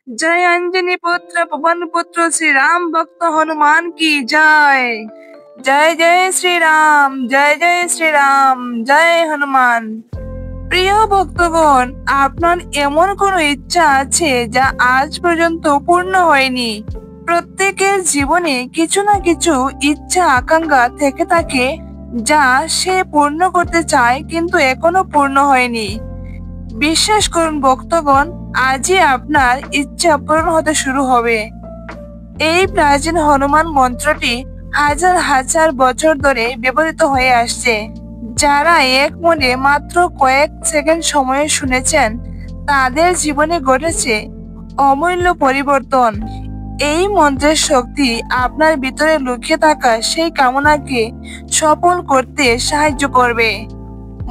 जय अंजनी पुत्र पवन पुत्र श्री राम भक्त हनुमान की जय। जय जय श्री राम, जय जय श्री राम, जय हनुमान। প্রিয় ভক্তগণ, আপনার এমন কোনো ইচ্ছা আছে যা আজ পর্যন্ত পূর্ণ হয়নি? প্রত্যেকের জীবনে কিছু না কিছু ইচ্ছা আকাঙ্ক্ষা থেকে থাকে যা সে পূর্ণ করতে চায় কিন্তু এখনো পূর্ণ হয়নি। বিশ্বাস করুন ভক্তগণ, আজই আপনার ইচ্ছা পূরণ হতে শুরু হবে। এই প্রাচীন হনুমান মন্ত্রটি হাজার হাজার বছর ধরে ব্যবহৃত হয়ে আসছে। যারা এক মনে মাত্র কয়েক সেকেন্ড সময়ে শুনেছেন তাদের জীবনে ঘটেছে অমূল্য পরিবর্তন। এই মন্ত্রের শক্তি আপনার ভিতরে লুকিয়ে থাকা সেই কামনাকে সফল করতে সাহায্য করবে।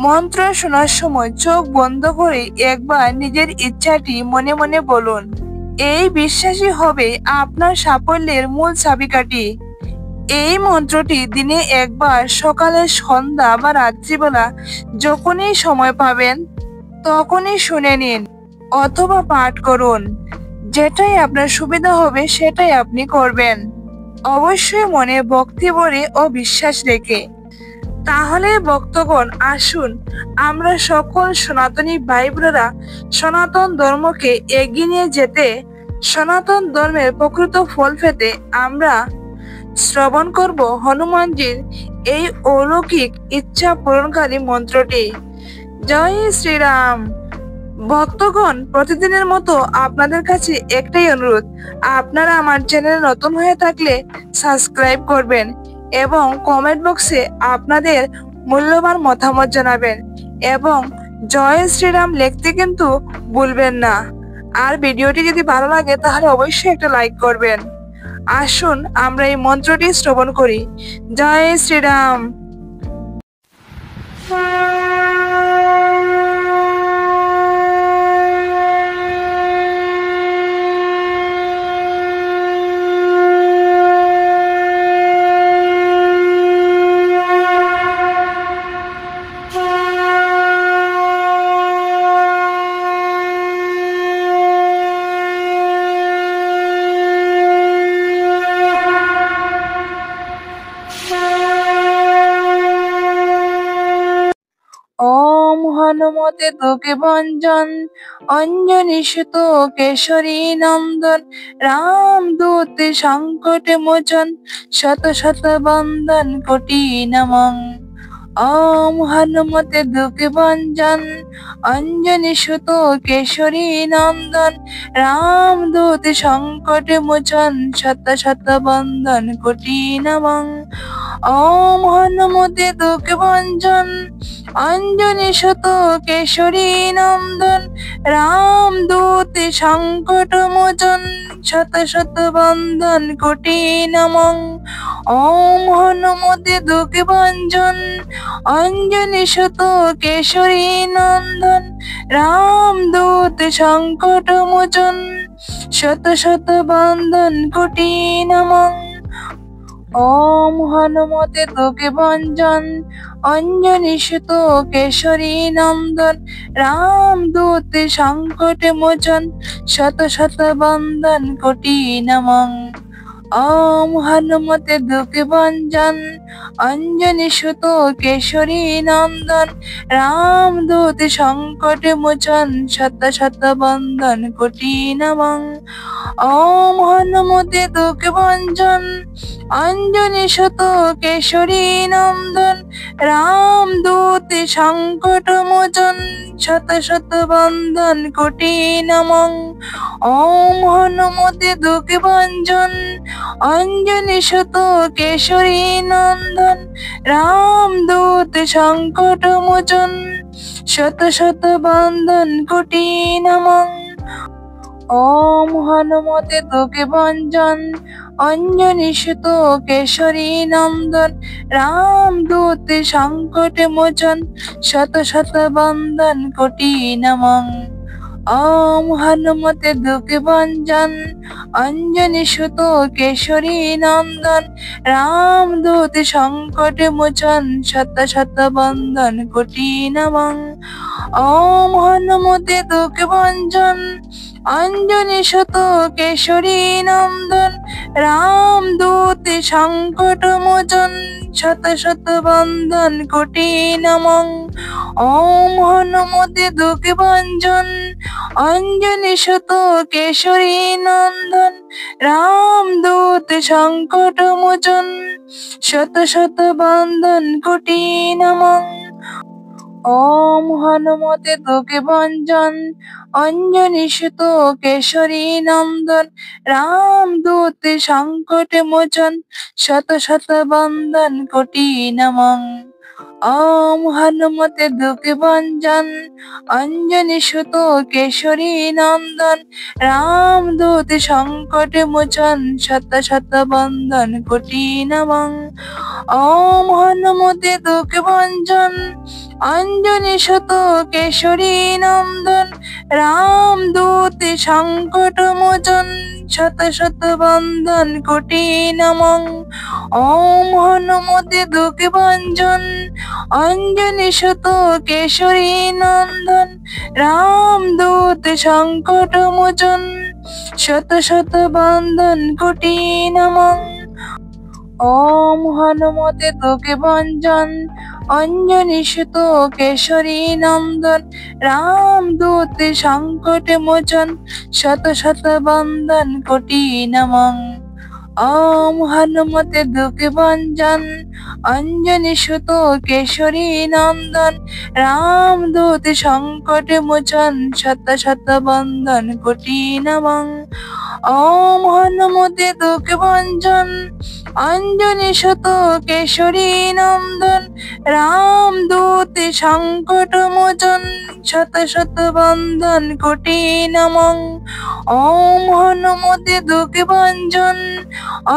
মন্ত্র শোনার সময় চোখ বন্ধ করে একবার নিজের ইচ্ছাটি মনে মনে বলুন। এই বিশ্বাসই হবে আপনার সাফল্যের মূল চাবিকাঠি। এই মন্ত্রটি দিনে একবার সকালে, সন্ধ্যা বা রাত্রিবেলা যখনই সময় পাবেন তখনই শুনে নিন অথবা পাঠ করুন। যেটাই আপনার সুবিধা হবে সেটাই আপনি করবেন, অবশ্যই মনে ভক্তি ভরে ও বিশ্বাস রেখে। তাহলে ভক্তগণ, আসুন আমরা সকল সনাতনী ভাই বোনেরা সনাতন ধর্মকে এগিয়ে নিয়ে যেতে, সনাতন ধর্মের প্রকৃত ফল পেতে আমরা শ্রবণ করব হনুমানজির এই অলৌকিক ইচ্ছা পূরণকারী মন্ত্রটি। জয় শ্রীরাম। ভক্তগণ, প্রতিদিনের মতো আপনাদের কাছে একটাই অনুরোধ, আপনারা আমার চ্যানেলে নতুন হয়ে থাকলে সাবস্ক্রাইব করবেন এবং কমেন্ট বক্সে আপনাদের মূল্যবান মতামত জানাবেন এবং জয় শ্রীরাম লিখতে কিন্তু ভুলবেন না। আর ভিডিওটি যদি ভালো লাগে তাহলে অবশ্যই একটা লাইক করবেন। আসুন আমরা এই মন্ত্রটি শ্রবণ করি। জয় শ্রীরাম। ওম হনুমতে তোকে ভঞ্জন, অঞ্জনী সুত কেশরী নন্দন, রাম দূত সংকট মোচন, শত শত বন্দন কোটি নমঃ। ওম হনুমতে তোকে ভঞ্জন, অঞ্জনী সুত কেশরী নন্দন, রাম দূত সংকট মোচন, শত শত বন্দন কোটি নমঃ। ওম হনুমতে তোকে ভঞ্জন, অঞ্জনী সুত কেশরী নন্দন, রাম দূত সংকট মোচন, শত শত বন্দন কোটি নমঃ। ওম হনুমতে তোকে ভঞ্জন, অঞ্জনী সুত কেশরী নন্দন, রাম দূত সংকট মোচন, শত শত বন্দন কোটি নমঃ। ওম হনুমতে তোকে ভঞ্জন, অঞ্জনী সুত কেশরী নন্দন, রাম দূত সংকট মোচন, শত শত বন্দন কোটি নমঃ। ওম হনুমতে তোকে ভঞ্জন, অঞ্জনী সুত কেশরী নন্দন, রাম দূত সংকট মোচন, শত শত বন্দন কোটি নমঃ। ওম হনুমতে তোকে ভঞ্জন, অঞ্জনী সুত কেশরী নন্দন, রাম দূত সংকট মোচন, শত শত বন্দন কোটি নমঃ। ওম হনুমতে তোকে ভঞ্জন, অঞ্জনী সুত কেশরী নন্দন, রাম দূত সংকট মোচন, শত শত বন্দন কোটি নমঃ। ওম হনুমতে তোকে ভঞ্জন, অঞ্জনী সুত কেশরী নন্দন, রাম দূত সংকট মোচন, শত শত বন্দন কোটি নমঃ। ওম হনুমতে তোকে ভঞ্জন, অঞ্জনী সুত কেশরী নন্দন, রাম দূত সংকট মোচন, শত শত বন্দন কোটি নমঃ। ওম হনুমতে তোকে ভঞ্জন, অঞ্জনী সুত কেশরী নন্দন রামদূত সংকট মোচন শত শত বন্দন কোটি নমঃ ওম হনুমতে দুঃখ ভঞ্জন অঞ্জনী সুত কেশরী নন্দন রামদূত সংকট মোচন শত শত বন্দন কোটি নমঃ ওম হনুমতে দুঃখ ভঞ্জন অঞ্জনী সুত কেশরী নন্দন রামদূত সংকট মোচন শত শত বন্দন কোটি নমঃ ওম হনুমতে দুঃখ ভঞ্জন অঞ্জনী সুত কেশরী নন্দন রামদূত সংকট মোচন শত শত বন্দন কোটি নমঃ ওম হনুমতে দুঃখ ভঞ্জন অঞ্জনী সুত কেশরী নন্দন রামদূত সংকট মোচন শত শত বন্দন কোটি নমঃ ওম হনুমতে দুঃখ ভঞ্জন অঞ্জনী সুত কেশরী নন্দন রামদূত সংকট মোচন শত শত বন্দন কোটি নমঃ ওম হনুমতে দুঃখ ভঞ্জন অঞ্জনী সুত কেশরী নন্দন রামদূত সংকট মোচন শত শত বন্দন কোটি নমঃ ওম হনুমতে দুঃখ ভঞ্জন অঞ্জনী সুত কেশরী নন্দন রামদূত সংকট মোচন শত শত বন্দন কোটি নমঃ ওম হনুমতে দুঃখ ভঞ্জন অঞ্জনী সুত কেশরী নন্দন রামদূত সংকট মোচন শত শত বন্দন কোটি নমঃ ওম হনুমতে দুঃখ ভঞ্জন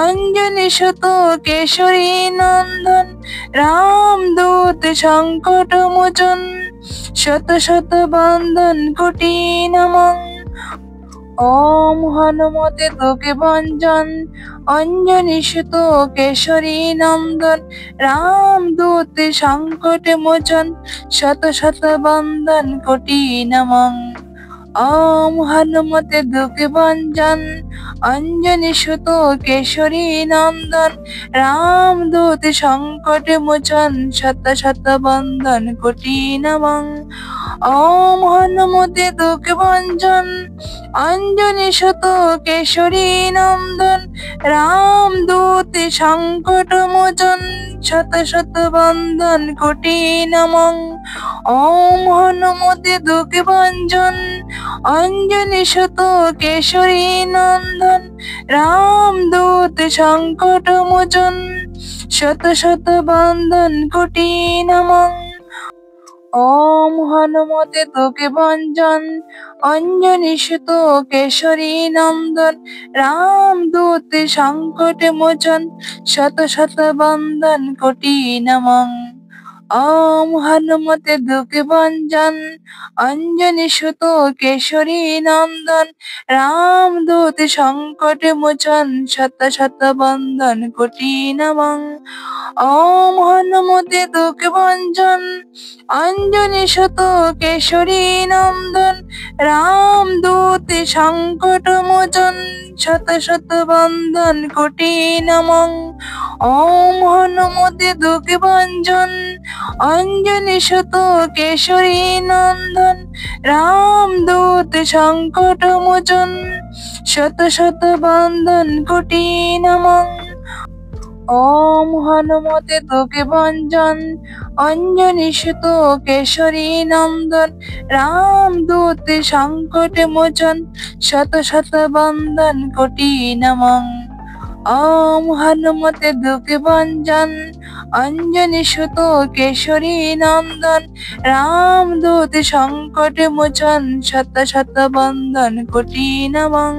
অঞ্জনী সুত কেশরী নন্দন রামদূত সংকট মোচন শত শত বন্দন কোটি নমঃ ওম হনুমতে দুঃখ ভঞ্জন অঞ্জনী সুত কেশরী নন্দন রামদূত সংকট মোচন শত শত বন্দন কোটি নমঃ ওম হনুমতে দুঃখ ভঞ্জন অঞ্জনী সুত কেশরী নন্দন রামদূত সংকট মোচন শত শত বন্দন কোটি নমঃ ওম হনুমতে দুঃখ ভঞ্জন অঞ্জনী সুত কেশরী নন্দন রামদূত সংকট মোচন শত শত বন্দন কোটি নমঃ ওম হনুমতে দুঃখ ভঞ্জন অঞ্জনী সুত কেশরী নন্দন রামদূত সংকট মোচন শত শত বন্দন কোটি নমঃ ওম হনুমতে দুঃখ ভঞ্জন অঞ্জনী সুত কেশরী নন্দন রামদূত সংকট মোচন শত শত বন্দন কোটি নমঃ ওম হনুমতে দুঃখ ভঞ্জন অঞ্জনী সুত কেশরী নন্দন রামদূত সংকট মোচন শত শত বন্দন কোটি নমঃ ওম হনুমতে দুঃখ ভঞ্জন অঞ্জনী সুত কেশরী নন্দন রামদূত সংকট মোচন শত শত বন্দন কোটি নমঃ ওম হনুমতে দুঃখ ভঞ্জন অঞ্জনী সুত কেশরী নন্দন রামদূত সংকট মোচন শত শত বন্দন কোটি নমঃ ওম হনুমতে দুঃখ ভঞ্জন অঞ্জনী সুত কেশরী নন্দন রামদূত সংকট মোচন শত শত বন্দন কোটি নমঃ ওম হনুমতে দুঃখ ভঞ্জন অঞ্জনী সুত কেশরী নন্দন রামদূত সংকট মোচন শত শত বন্দন কোটি নমঃ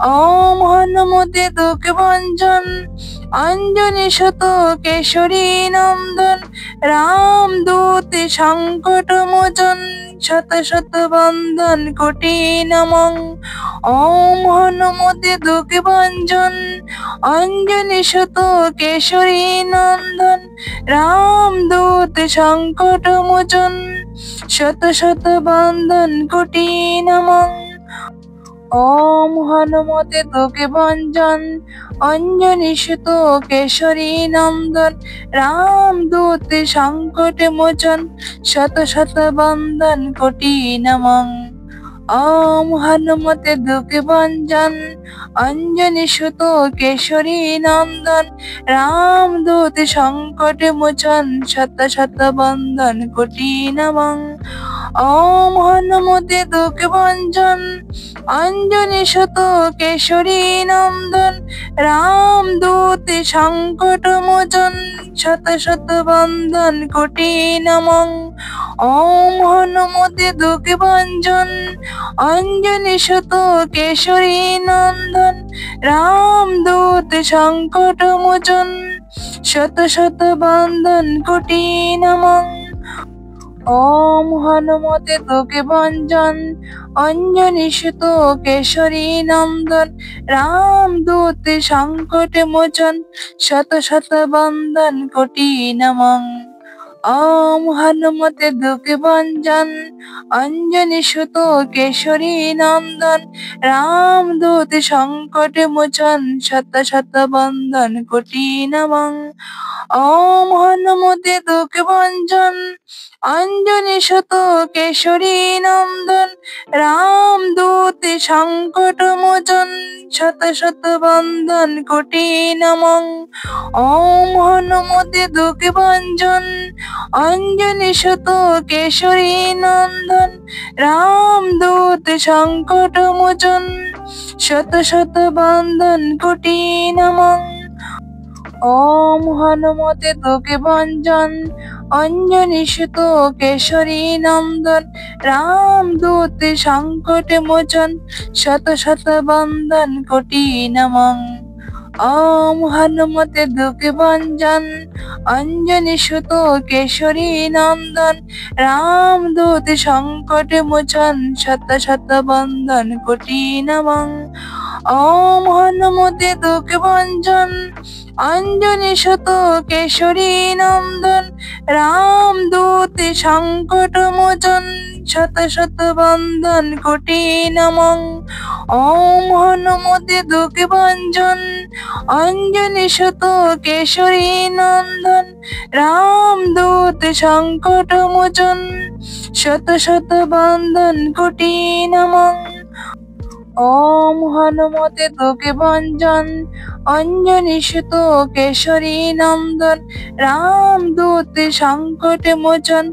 ওম হনুমতে দুঃখ ভঞ্জন অঞ্জনী সুত কেশরী নন্দন রামদূত সংকট মোচন শত শত বন্দন কোটি নমঃ ওম হনুমতে দুঃখ ভঞ্জন অঞ্জনী সুত কেশরী নন্দন রামদূত সংকট মোচন শত শত বন্দন কোটি নমঃ ওম হনুমতে তোকে ভঞ্জন, অঞ্জনী সুত কেশরী নন্দন, রামদূত সংকট মোচন, শত শত বন্দন কোটি নমঃ। ওম হনুমতে দুঃখে ভঞ্জন, অঞ্জনী সুত কেশরী নন্দন, রামদূত সংকট মোচন, শত শত বন্দন কোটি নমঃ। ওম হনুমতে দুঃখে ভঞ্জন, অঞ্জনী সুত কেশরী নন্দন, রামদূত সংকট মোচন, শত শত বন্দন কোটি নমঃ। ওম হনুমতে দুঃখে ভঞ্জন, অঞ্জনী সুত কেশরী নন্দন, রামদূত সংকট মোচন, শত শত বন্দন কোটি নমঃ। ওম হনুমতে তোকে ভঞ্জন, অঞ্জনী সুত কেশরী নন্দন, রামদূত সংকট মোচন, শত শত বন্দন কোটি নমঃ। ওম হনুমতে দুঃখে ভঞ্জন, অঞ্জনী সুত কেশরী নন্দন, রামদূত সংকট মোচন, শত শত বন্দন কোটি নমঃ। ওম হনুমতে দুঃখে ভঞ্জন, অঞ্জনী সুত কেশরী নন্দন, রামদূত সংকট মোচন, শত শত বন্দন কোটি নমঃ। ওম হনুমতে দুঃখে ভঞ্জন, অঞ্জনী সুত কেশরী নন্দন, রামদূত সংকট মোচন, শত শত বন্দন কোটি নমঃ। ওম হনুমতে তোকে ভঞ্জন, অঞ্জনী সুত কেশরী নন্দন, রামদূত সংকট মোচন, শত শত বন্দন কোটি নমঃ। ওম হনুমতে দুঃখে ভঞ্জন, অঞ্জনী সুত কেশরী নন্দন, রামদূত সংকট মোচন, শত শত বন্দন কোটি নমঃ। ওম হনুমতে দুঃখে ভঞ্জন, অঞ্জনী সুত কেশরী নন্দন, রামদূত সংকট মোচন, শত শত বন্দন কোটি নমঃ। ওম হনুমতে দুঃখে ভঞ্জন, অঞ্জনী সুত কেশরী নন্দন, রামদূত সংকট মোচন, শত শত বন্দন কোটি নমঃ। ওম হনুমতে তোকে ভঞ্জন, অঞ্জনী সুত কেশরী নন্দন, রামদূত সংকট মোচন,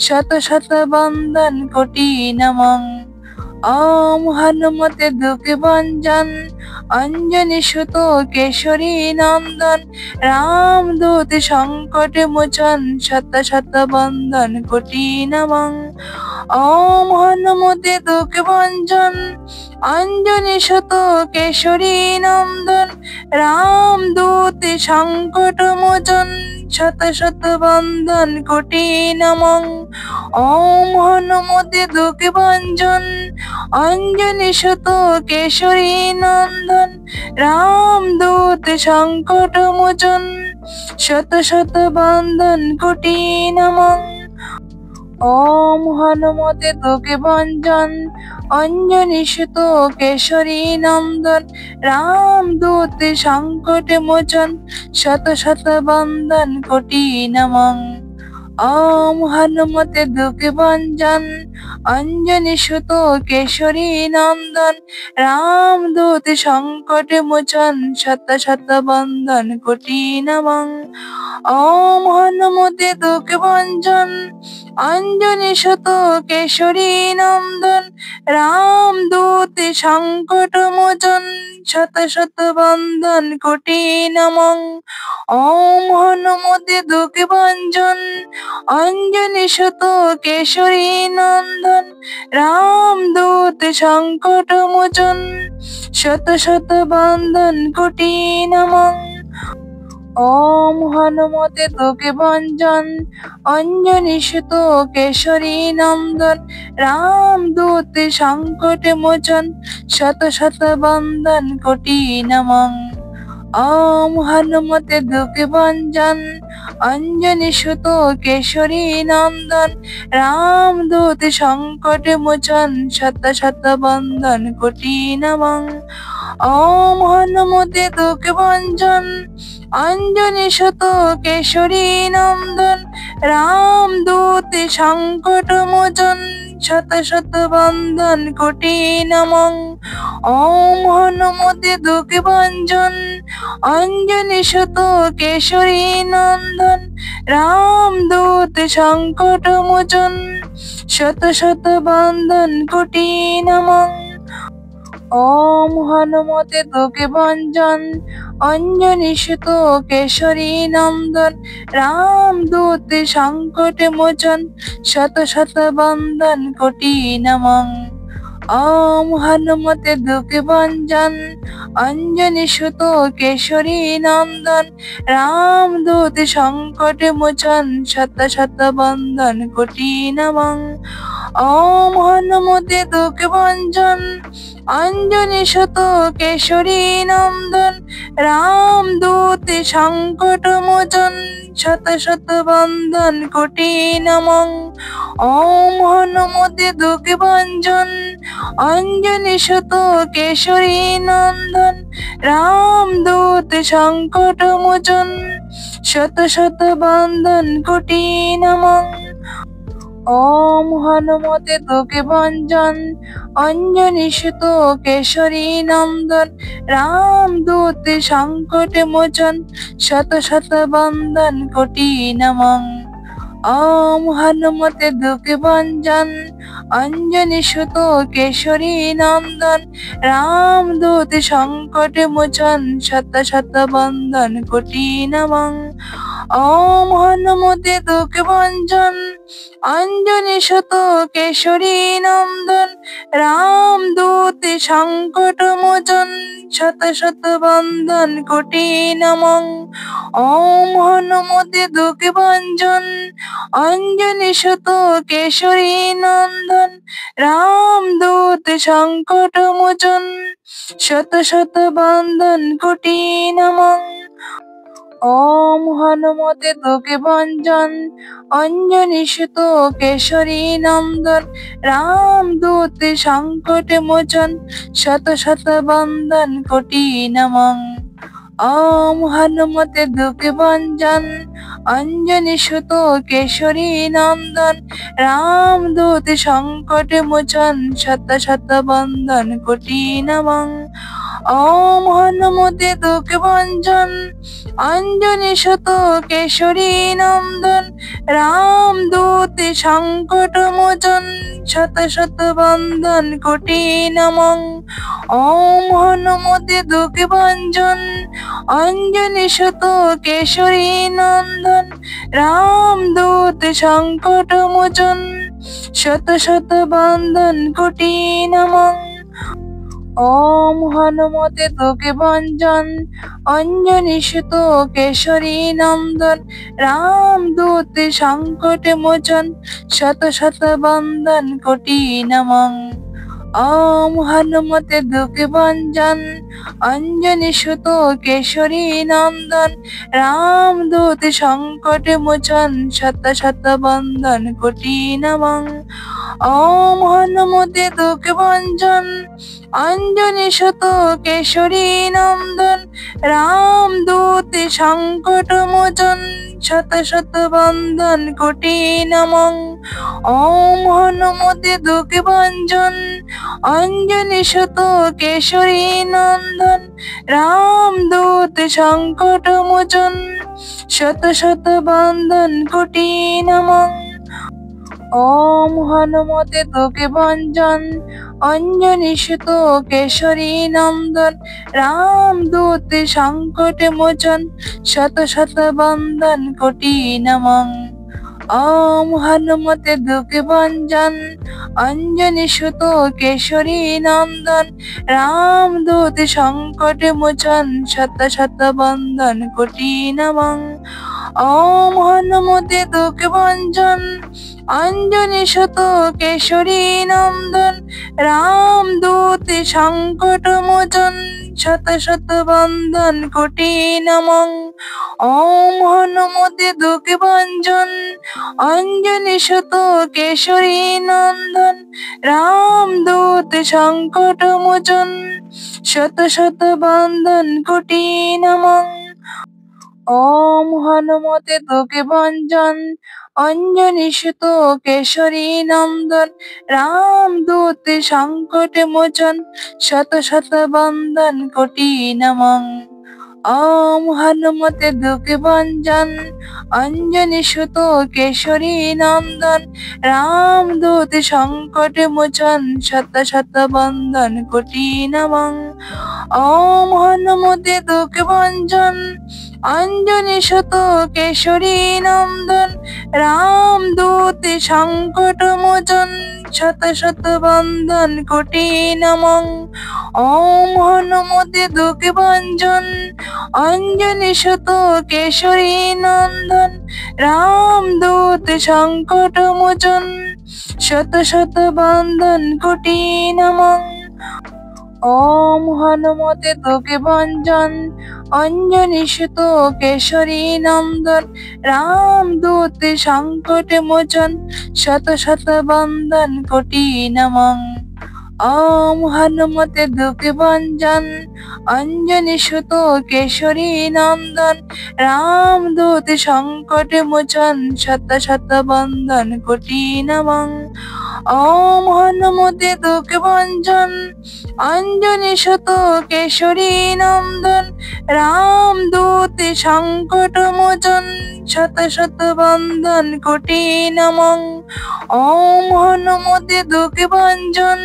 শত শত বন্দন কোটি নমঃ। ওম হনুমতে দুঃখে ভঞ্জন, অঞ্জনী সুত কেশরী নন্দন, রামদূত সংকট মোচন, শত শত বন্দন কোটি নমঃ। ওম হনুমতে দুঃখে ভঞ্জন, অঞ্জনী সুত কেশরী নন্দন, রামদূত সংকট মোচন, শত শত বন্দন কোটি নমঃ। ওম হনুমতে দুঃখে ভঞ্জন, অঞ্জনী সুত কেশরী নন্দন, রামদূত সংকট মোচন, শত শত বন্দন কোটি নমঃ। ওম হনুমতে তোকে ভঞ্জন, অঞ্জনী সুত কেশরী নন্দন, রামদূত সংকট মোচন, শত শত বন্দন কোটি নমঃ। ওম হনুমতে দুঃখে ভঞ্জন, অঞ্জনী সুত কেশরী নন্দন, রামদূত সংকট মোচন, শত শত বন্দন কোটি নমঃ। ওম হনুমতে দুঃখে ভঞ্জন, অঞ্জনী সুত কেশরী নন্দন, রামদূত সংকট মোচন, শত শত বন্দন কোটি নমঃ। ওম হনুমতে দুঃখে ভঞ্জন, অঞ্জনী সুত কেশরী নন্দন, রামদূত সংকট মোচন, শত শত বন্দন কোটি নমঃ। ওম হনুমতে তোকে ভঞ্জন, অঞ্জনী সুত কেশরী নন্দন, রামদূত সংকট মোচন, শত শত বন্দন কোটি নমঃ। ওম হনুমতে দুঃখে ভঞ্জন, অঞ্জনী সুত কেশরী নন্দন রামদূত সংকট মোচন শত শত বন্দন কোটি নমঃ। ওম হনুমতে দুঃখ ভঞ্জন অঞ্জনী সুত কেশরী নন্দন রামদূত সংকট মোচন শত শত বন্দন কোটি নমঃ। ওম হনুমতে দুঃখ ভঞ্জন অঞ্জনী সুত কেশরী নন্দন রামদূত সংকট মোচন শত শত বন্দন কোটি নমঃ। ওম হনুমতে দুঃখ ভঞ্জন অঞ্জনী সুত কেশরী নন্দন রামদূত সংকট মোচন শত শত বন্দন কোটি নমঃ। ওম হনুমতে দুঃখ ভঞ্জন অঞ্জনী সুত কেশরী নন্দন রামদূত সংকট মোচন শত শত বন্দন কোটি নমঃ। ওম হনুমতে দুঃখ ভঞ্জন অঞ্জনী সুত কেশরী নন্দন রামদূত সংকট মোচন শত শত বন্দন কোটি নমঃ। ওম হনুমতে দুঃখ ভঞ্জন অঞ্জনী সুত কেশরী নন্দন রামদূত সংকট মোচন শত শত বন্দন কোটি নমঃ। ওম হনুমতে দুঃখ ভঞ্জন অঞ্জনী সুত কেশরী নন্দন রামদূত সংকট মোচন শত শত বন্দন কোটি নমঃ। ওম হনুমতে দুঃখ ভঞ্জন অঞ্জনী সুত কেশরী নন্দন রামদূত সংকট মোচন শত শত বন্দন কোটি নমঃ। ওম হনুমতে দুঃখ ভঞ্জন অঞ্জনী সুত কেশরী নন্দন রামদূত সংকট মোচন শত শত বন্দন কোটি নমঃ। ওম হনুমতে দুঃখ ভঞ্জন অঞ্জনী সুত কেশরী নন্দন রামদূত সংকট মোচন শত শত বন্দন কোটি নমঃ। ওম হনুমতে দুঃখ ভঞ্জন অঞ্জনী সুত কেশরী নন্দন রামদূত সংকট মোচন শত শত বন্দন কোটি নমঃ। ওম হনুমতে দুঃখ ভঞ্জন অঞ্জনী সুত কেশরী নন্দন রামদূত সংকট মোচন শত শত বন্দন কোটি নমঃ। ওম হনুমতে দুঃখ ভঞ্জন অঞ্জনী সুত কেশরী নন্দন রামদূত সংকট মোচন শত শত বন্দন কোটি নমঃ। ওম হনুমতে দুঃখ ভঞ্জন অঞ্জনী সুত কেশরী নন্দন রামদূত সংকট মোচন শত শত বন্দন কোটি নমঃ। ওম হনুমতে দুঃখ ভঞ্জন অঞ্জনী সুত কেশরী নন্দন রামদূত সংকট মোচন শত শত বন্দন কোটি নমঃ। ওম হনুমতে দুঃখ ভঞ্জন অঞ্জনী সুত কেশরী নন্দন রামদূত সংকট মোচন শত শত বন্দন কোটি নমঃ। ওম হনুমতে দুঃখ ভঞ্জন অঞ্জনী সুত কেশরী নন্দন রামদূত সংকট মোচন শত শত বন্দন কোটি নমঃ। ওম হনুমতে দুঃখ ভঞ্জন অঞ্জনী সুত কেশরী নন্দন রামদূত সংকট মোচন শত শত বন্দন কোটি নমঃ। ওম হনুমতে দুঃখ ভঞ্জন অঞ্জনী সুত কেশরী নন্দন রামদূত সংকট মোচন শত শত বন্দন কোটি নমঃ। ওম হনুমতে দুঃখ ভঞ্জন অঞ্জনী সুত কেশরী নন্দন রামদূত সংকট মোচন শত শত বন্দন কোটি নমঃ। ওম হনুমতে দুঃখ ভঞ্জন অঞ্জনী সুত কেশরী নন্দন রামদূত সংকট মোচন শত শত বন্দন কোটি নমঃ। ওম হনুমতে দুঃখ ভঞ্জন অঞ্জনি সুত কেশরী নন্দন রামদূত সংকট মোচন শত শত বন্দন কোটি নমঃ। ওম হনুমতে দুঃখ ভঞ্জন অঞ্জনি সুত কেশরী নন্দন রামদূত সংকট মোচন শত শত বন্দন কোটি নমঃ। ওম হনুমতে দুঃখ ভঞ্জন অঞ্জনি সুত কেশরী নন্দন রামদূত সংকট মোচন শত শত বন্দন কোটি নমঃ। ওম হনুমতে দুঃখ ভঞ্জন অঞ্জনি সুত কেশরী নন্দন রামদূত সংকট মোচন শত শত বন্দন কোটি নমঃ। ওম হনুমতে দুঃখ ভঞ্জন অঞ্জনি সুত কেশরী নন্দন রামদূত সংকট মোচন শত শত বন্দন কোটি নমঃ। ওম হনুমতে দুঃখ ভঞ্জন অঞ্জনি সুত কেশরী নন্দন রামদূত সংকট মোচন শত শত বন্দন কোটি নমঃ। ওম হনুমতে দুঃখ ভঞ্জন অঞ্জনি সুত কেশরী নন্দন রামদূত সংকট মোচন শত শত বন্দন কোটি নমঃ। ওম হনুমতে দুঃখ ভঞ্জন অঞ্জনি সুত কেশরী নন্দন রামদূত সংকট মোচন শত শত বন্দন কোটি নমঃ। ওম হনুমতে দুঃখ ভঞ্জন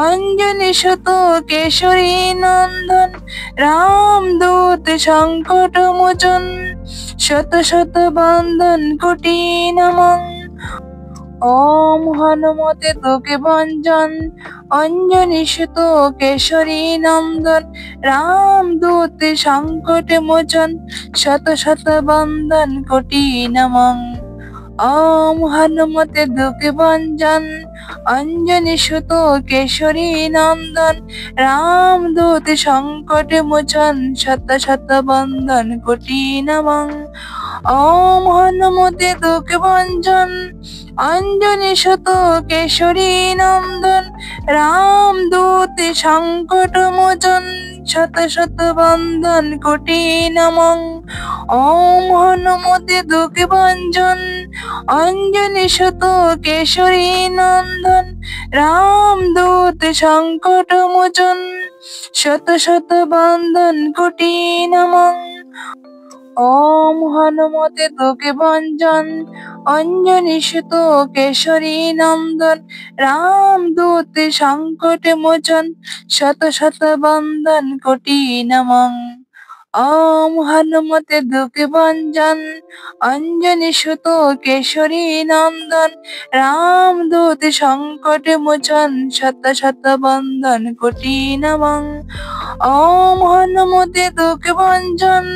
অঞ্জনি সুত কেশরী নন্দন রামদূত সংকট মোচন শত শত বন্দন কোটি নমঃ। ওম হনুমতে দুঃখ ভঞ্জন অঞ্জনি সুত কেশরী নন্দন রামদূত সংকট মোচন শত শত বন্দন কোটি নমঃ। ওম হনুমতে দুঃখ ভঞ্জন অঞ্জনি সুত কেশরী নন্দন রামদূত সংকট মোচন শত শত বন্দন কোটি নমঃ। ওম হনুমতে দুঃখ ভঞ্জন অঞ্জনি সুত কেশরী নন্দন রামদূত সংকট মোচন শত শত বন্দন কোটি নমঃ। ওম হনুমতে দুঃখ ভঞ্জন অঞ্জনি সুত কেশরী নন্দন রামদূত সংকট মোচন শত শত বন্দন কোটি নমঃ। ওম হনুমতে দুঃখ ভঞ্জন অঞ্জনি সুত কেশরী নন্দন রামদূত সংকট মোচন শত শত বন্দন কোটি নমঃ। ওম হনুমতে দুঃখ ভঞ্জন অঞ্জনি সুত কেশরী নন্দন রামদূত সংকট মোচন শত শত বন্দন কোটি নমঃ। ওম হনুমতে দুঃখ ভঞ্জন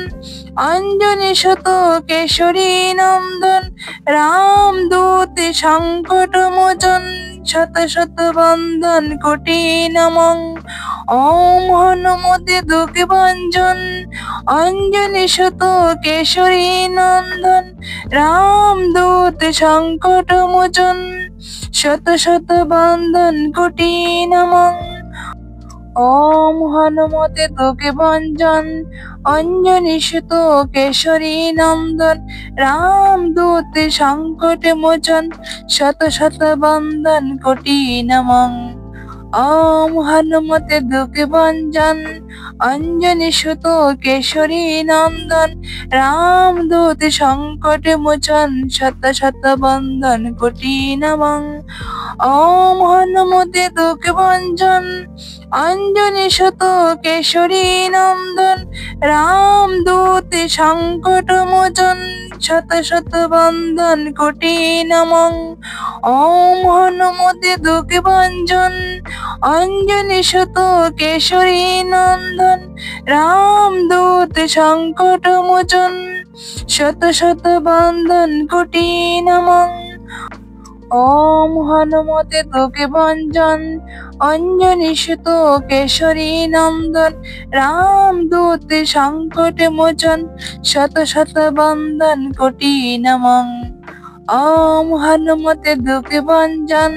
অঞ্জনি সুত কেশরী নন্দন রামদূত সংকট মোচন শত শত বন্দন কোটি নমঃ। ওম হনুমতে দুঃখ ভঞ্জন অঞ্জনি সুত কেশরী নন্দন রামদূত সংকট মোচন শত শত বন্দন কোটি নমঃ। ওম হনুমতে দুঃখ ভঞ্জন অঞ্জনি সুত কেশরী নন্দন রামদূত সংকট মোচন শত শত বন্দন কোটি নমঃ। ওম হনুমতে দুঃখ ভঞ্জন অঞ্জনি সুত কেশরী নন্দন রামদূত সংকট মোচন শত শত বন্দন কোটি নমঃ। ওম হনুমতে দুঃখ ভঞ্জন অঞ্জনি সুত কেশরী নন্দন রামদূত সংকট মোচন শত শত বন্দন কোটি নমঃ। ওম হনুমতে দুঃখ ভঞ্জন অঞ্জনি সুত কেশরী নন্দন রামদূত সংকট মোচন শত শত বন্দন কোটি নমঃ। ওম হনুমতে তোকে ভঞ্জন, অঞ্জনী সুত কেশরী নন্দন, রামদূত সংকট মোচন, শত শত বন্দন কোটি নমঃ। ওম হনুমতে তোকে ভঞ্জন,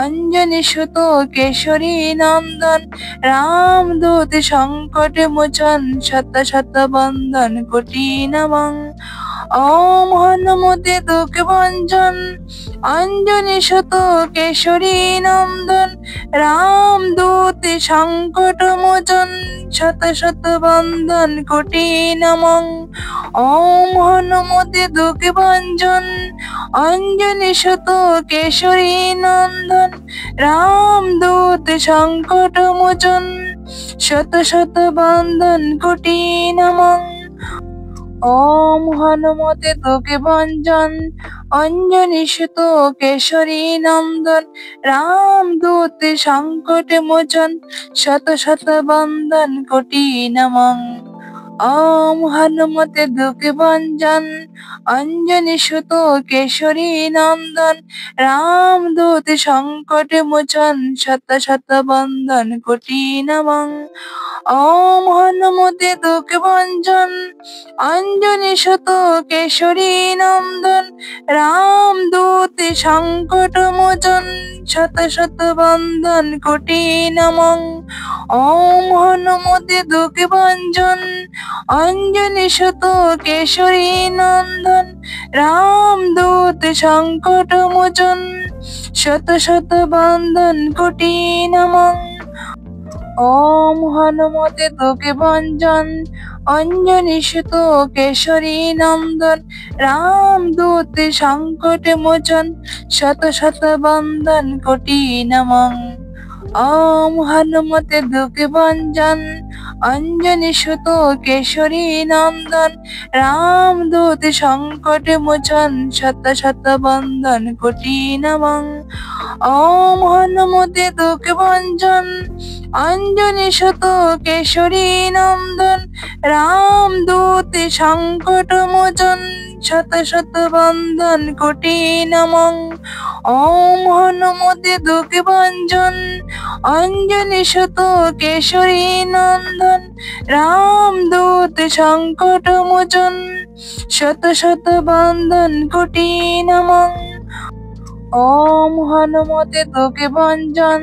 অঞ্জনী সুত কেশরী নন্দন, রামদূত সংকট মোচন, শত শত বন্দন কোটি নমঃ। ওম হনুমতে তোকে ভঞ্জন, অঞ্জনী সুত কেশরী নন্দন, রামদূত সংকট মোচন, শত শত বন্দন কোটি নমঃ। ওম হনুমতে তোকে ভঞ্জন, অঞ্জনী সুত কেশরী নন্দন, রামদূত সংকট মোচন, শত শত বন্দন কোটি নমঃ। ওম হনুমতে তোকে ভঞ্জন, অঞ্জনী সুত কেশরী নন্দন, রামদূত সংকট মোচন, শত শত বন্দন কোটি নমঃ। ওম হনুমতে তোকে ভঞ্জন, অঞ্জনী সুত কেশরী নন্দন, রামদূত সংকট মোচন, শত শত বন্দন কোটি নমঃ। ওম হনুমতে তোকে ভঞ্জন, অঞ্জনী সুত কেশরী নন্দন, রামদূত সংকট মোচন, শত শত বন্দন কোটি নমঃ। ওম হনুমতে তোকে ভঞ্জন, অঞ্জনী সুত কেশরী নন্দন, রামদূত সংকট মোচন, শত শত বন্দন কোটি নমঃ। ওম হনুমতে তোকে ভঞ্জন, অঞ্জনী সুত কেশরী নন্দন, রামদূত সংকট মোচন, শত শত বন্দন কোটি নমঃ। ওম হনুমতে তোকে ভঞ্জন, অঞ্জনী সুত কেশরী নন্দন, রামদূত সংকট মোচন, শত শত বন্দন কোটি নমঃ। ওম হনুমতে তোকে ভঞ্জন, অঞ্জনী সুত কেশরী নন্দন, রামদূত সংকট মোচন, শত শত বন্দন কোটি নমঃ। ওম হনুমতে তোকে ভঞ্জন, অঞ্জনী সুত কেশরী নন্দন, রামদূত সংকট মোচন, শত শত বন্দন কোটি নমঃ। ওম হনুমতে তোকে ভঞ্জন,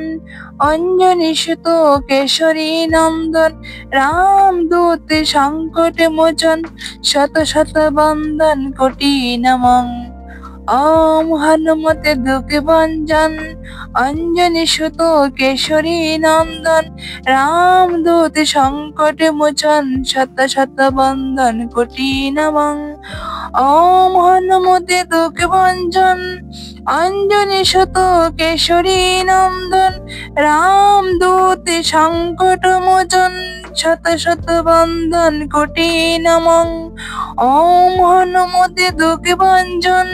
অঞ্জনী সুত কেশরী নন্দন, রামদূত সংকট মোচন, শত শত বন্দন কোটি নমঃ। ওম হনুমতে তোকে ভঞ্জন, অঞ্জনী সুত কেশরী নন্দন, রামদূত সংকট মোচন, শত শত বন্দন কোটি নমঃ। ওম হনুমতে তোকে ভঞ্জন, অঞ্জনী সুত কেশরী নন্দন, রামদূত সংকট মোচন, শত শত বন্দন কোটি নমঃ। ওম হনুমতে তোকে ভঞ্জন,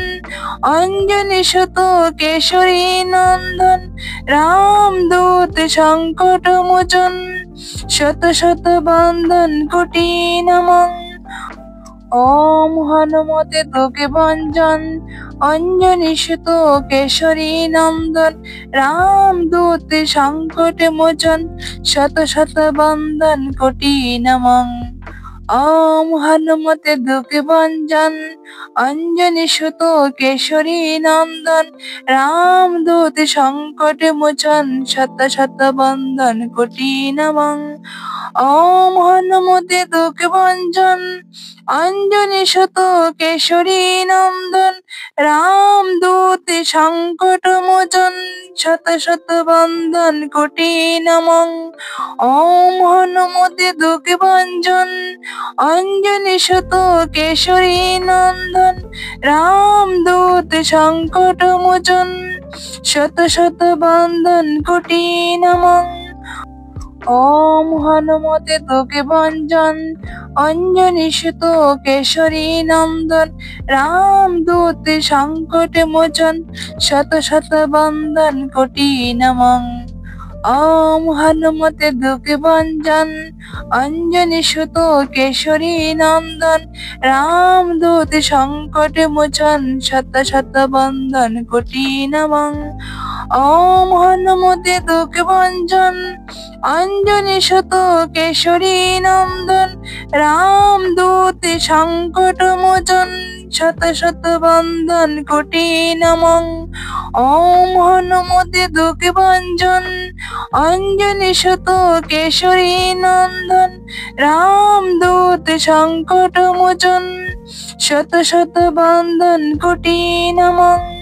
অঞ্জনী সুত কেশরী নন্দন, রামদূত সংকট মোচন, শত শত বন্দন কোটি নমঃ। ওম হনুমতে তোকে ভঞ্জন, অঞ্জনী সুত কেশরী নন্দন, রামদূত সংকট মোচন, শত শত বন্দন কোটি নমঃ। ওম হনুমতে তোকে ভঞ্জন, অঞ্জনী সুত কেশরী নন্দন, রামদূত সংকট মোচন, শত শত বন্দন কোটি নমঃ। ওম হনুমতে তোকে ভঞ্জন, অঞ্জনী সুত কেশরী নন্দন, রামদূত সংকট মোচন, শত শত বন্দন কোটি নমঃ। ওম হনুমতে তোকে ভঞ্জন, অঞ্জনী সুত কেশরী নন্দন, রামদূত সংকট মোচন, শত শত বন্দন কোটি নমঃ। ওম হনুমতে তোকে ভঞ্জন, অঞ্জনী সুত কেশরী নন্দন, রামদূত সংকট মোচন, শত শত বন্দন কোটি নমঃ। ওম হনুমতে দুঃখ ভঞ্জন অঞ্জনি সুত কেশরী নন্দন রামদূত সংকট মোচন শত শত বন্দন কোটি নমঃ। ওম হনুমতে দুঃখ ভঞ্জন অঞ্জনি সুত কেশরী নন্দন রামদূত সংকট মোচন শত শত বন্দন কোটি নমঃ। ওম হনুমতে দুঃখ ভঞ্জন অঞ্জনি সুত কেশরী নন্দন রামদূত সংকট মোচন শত শত বন্দন কোটি নমঃ।